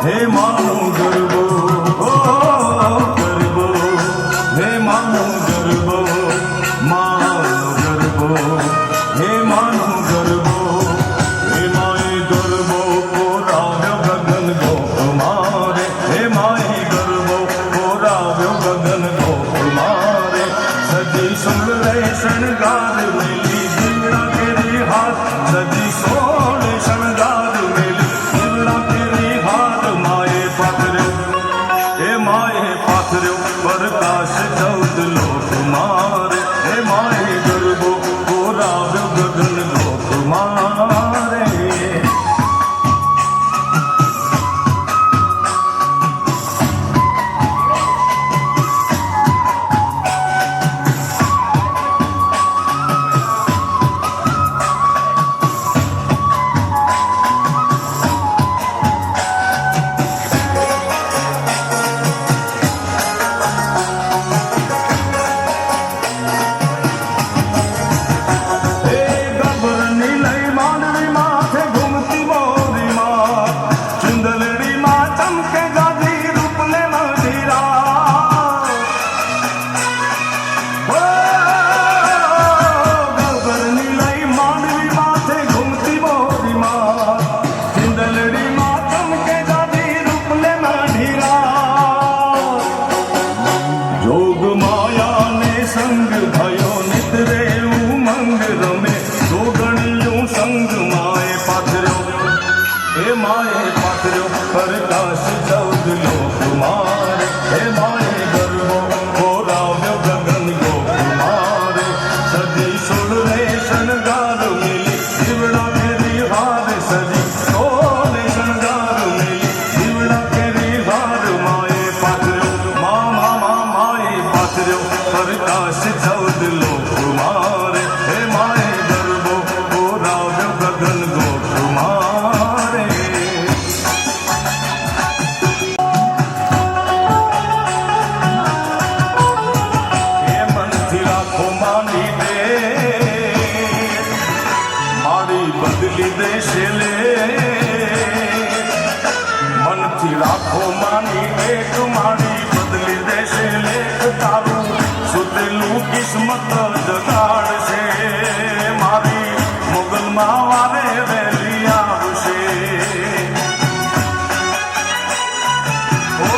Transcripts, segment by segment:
હે માનો ગરબો ગરબો હે માનો ગરબો માનો ગરબો હે માનો ગરબો હે માય ગરબો કોરાવ્યો ગગન ગોપ મારે હે માય ગરબો કોરાવ્યો ગગન ગોપ મારે સજી સુંદરે શણગાર મેલી જીવડા કેરી હાથ સજી સોળે શણગાર મેલી જીવડા કેરી હાથ માએ પાથર્યો પ્રકાશ 14 લોક મારે હે માએ ગરબો કોરાવ્યો ગગન ગોપ મારે प्रकाश 14 लोक मारे हे माए गरबो कोराव्यो गगन गोप मारे सजी सोळे शणगार मेली जीवड़ा केरी हार सजी सोळे शणगार मेली जीवड़ा केरी हार माए पाथर्यो माए पाथर्यो प्रकाश 14 लोक मारे हे माए गरबो कोराव्यो गगन गोप मारे બદલી દેશે લે મનથી રાખો માની એક મારી બદલી દેશે લે તારું સુતેલું કિસ્મત જગાડશે મારી મોગલમાં વારે વહેલી આવશે ઓ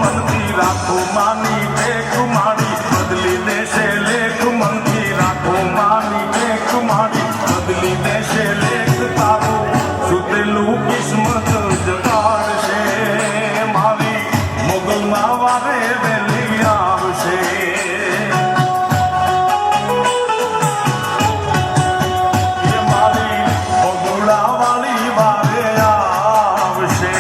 મનથી રાખો માની એક મારી બદલી દેશે લેખ મનથી રાખો માની એક મારી બદલી દેશે લેખ તારું સુતેલું કિસ્મત જગાડશે મારી મોગલમાં વારે વહેલી આવશે મારી બગુડા વાળી વારે આવશે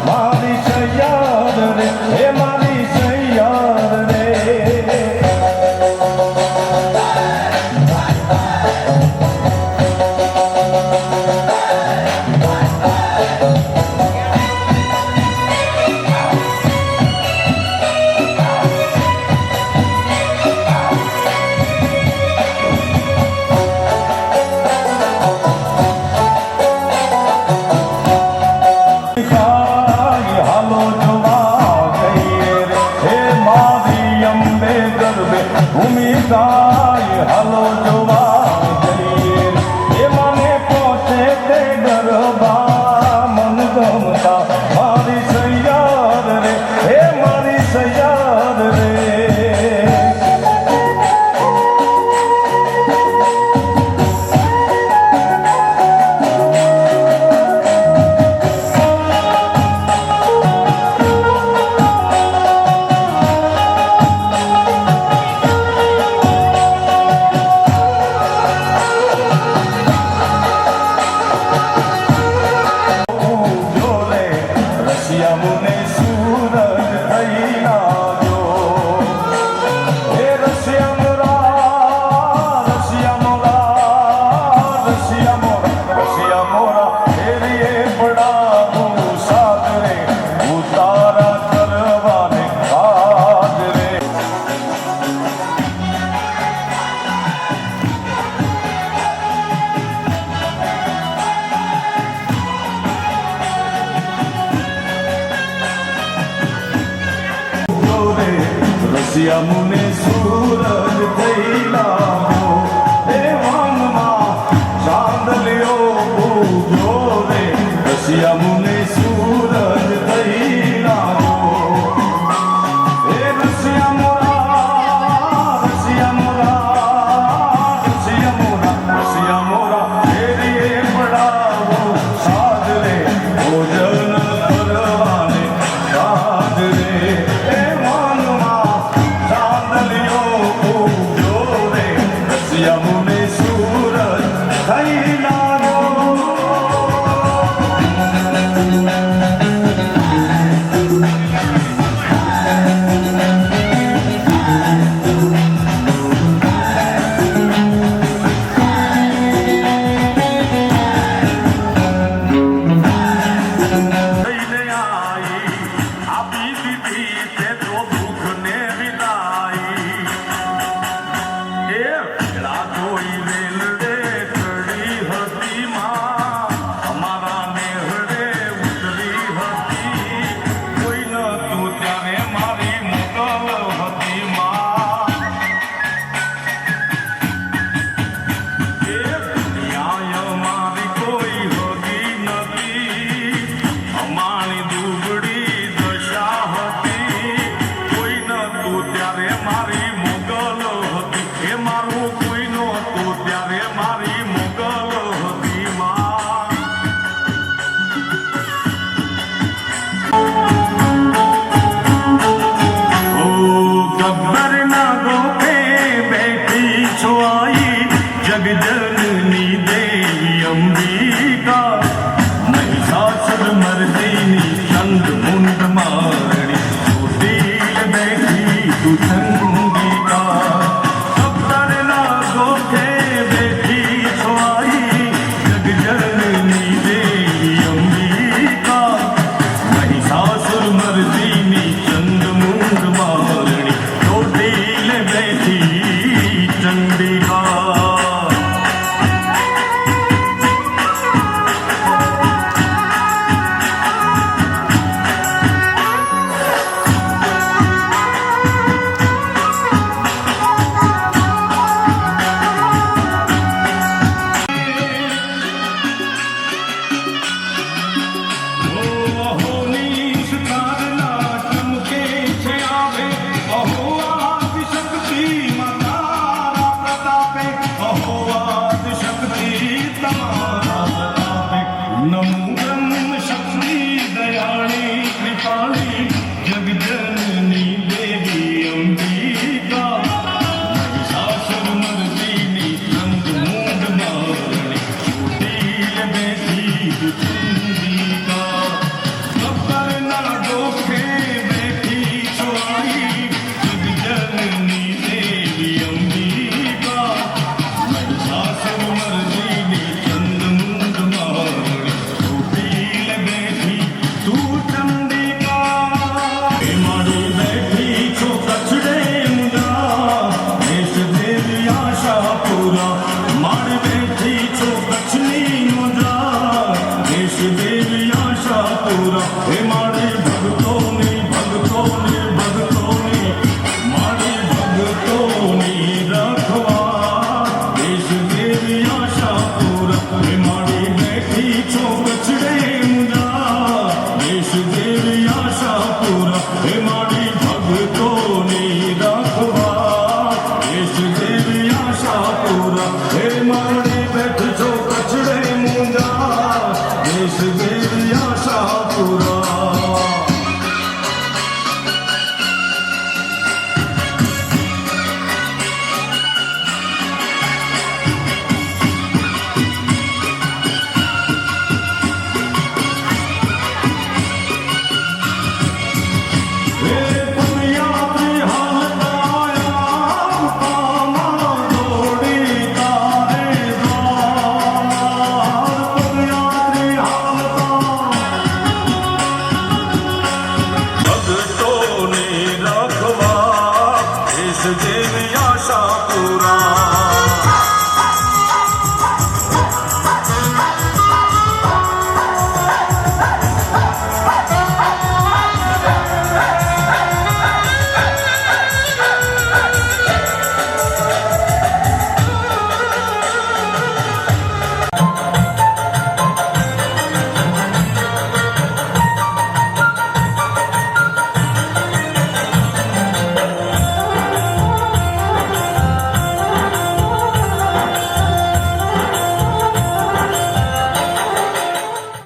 મારી સૈયાદ રે હે મારી સૈયાદ રે ભૂમિકાય હાલો જોવા જઈએ એ મને પહોંચે તે ગરબા મન ગમતા મારી સૈયાદ રે હે મારી સૈયાદ રે યમુને સૂરજ થઈ લાગ્યો હે રસિયા મોરા રસિયા મોરા રસિયા મોરા રસિયા મોરા ફેરીએ પડાવું સાગરે ઉતારા કરવાને હાજરે રસિયા મુને સૂરજ થઈ લાગ્યો હે વાનમાં ચાંદલિયો ઉગ્યો રે રસિયા મુને સૂરજ થઈ લાગ્યો હે રસિયા મોરા રસિયા મોરા રસિયા મોરા રસિયા મોરા ફેરીએ પડાવો સાજરે ભોજન કરવાને સાજરે યમુને સૂરજ થઈ લાગ્યો આપી દીધી તે તો દુઃખને વિદાઈ કોઈ રેલડે ચડી હતી માં અમારા નેહડે ઉતરી હતી કોઈ નતું ત્યારે મારી મોકલ હતી માં એ દુનિયા મારી કોઈ હગી નથી અમારી દુબળી દશા હતી કોઈ નતું ત્યારે મારી મોગલ હતી એ મારું ત્યારે મારી મોગલ હતી માં ઓ ગબ્બર ના ગોપે બેઠી છો આઈ જગજનની દેવી અંબિકા મહિષાસુર મર્દિની ચંદ મુંડ મારણી ચોટીલ બેઠી તું ચંદિકા ના